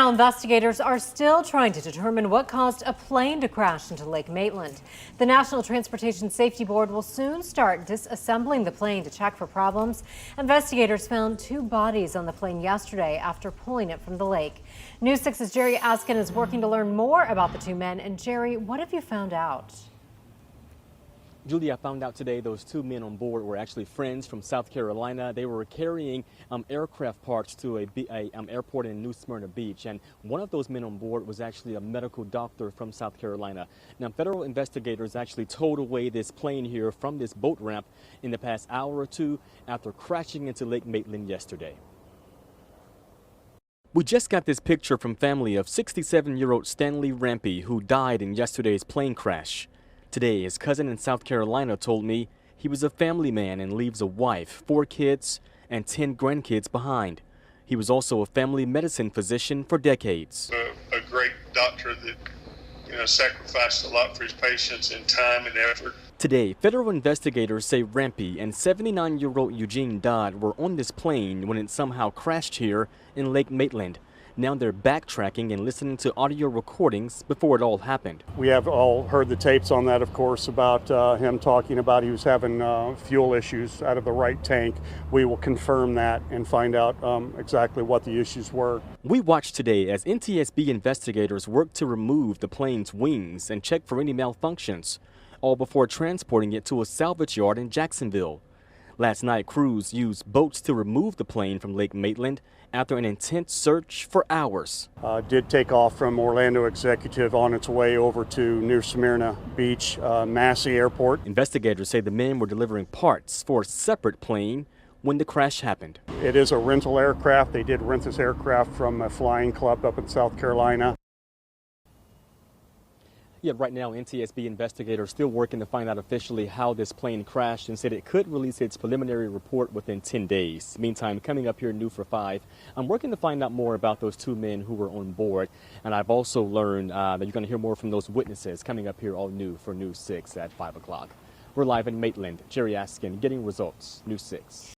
Now investigators are still trying to determine what caused a plane to crash into Lake Maitland. The National Transportation Safety Board will soon start disassembling the plane to check for problems. Investigators found 2 bodies on the plane yesterday after pulling it from the lake. News 6's Jerry Askin is working to learn more about the 2 men. And Jerry, what have you found out? Julie, I found out today those 2 men on board were actually friends from South Carolina. They were carrying aircraft parts to a airport in New Smyrna Beach, and one of those men on board was actually a medical doctor from South Carolina. Now, federal investigators actually towed away this plane here from this boat ramp in the past hour or 2 after crashing into Lake Maitland yesterday. We just got this picture from family of 67-year-old Stanley Rampy, who died in yesterday's plane crash. Today, his cousin in South Carolina told me he was a family man and leaves a wife, 4 kids, and 10 grandkids behind. He was also a family medicine physician for decades. A great doctor that, sacrificed a lot for his patients in time and effort. Today, federal investigators say Rampy and 79-year-old Eugene Dodd were on this plane when it somehow crashed here in Lake Maitland. Now they're backtracking and listening to audio recordings before it all happened. We have all heard the tapes on that, of course, about him talking about he was having fuel issues out of the right tank. We will confirm that and find out exactly what the issues were. We watched today as NTSB investigators worked to remove the plane's wings and check for any malfunctions, all before transporting it to a salvage yard in Jacksonville. Last night, crews used boats to remove the plane from Lake Maitland after an intense search for hours. Did take off from Orlando Executive on its way over to New Smyrna Beach, Massey Airport. Investigators say the men were delivering parts for a separate plane when the crash happened. It is a rental aircraft. They did rent this aircraft from a flying club up in South Carolina. Yeah, right now, NTSB investigators still working to find out officially how this plane crashed and said it could release its preliminary report within 10 days. Meantime, coming up here new for 5, I'm working to find out more about those 2 men who were on board. And I've also learned that you're going to hear more from those witnesses coming up here all new for News 6 at 5 o'clock. We're live in Maitland. Jerry Askin, Getting Results, News 6.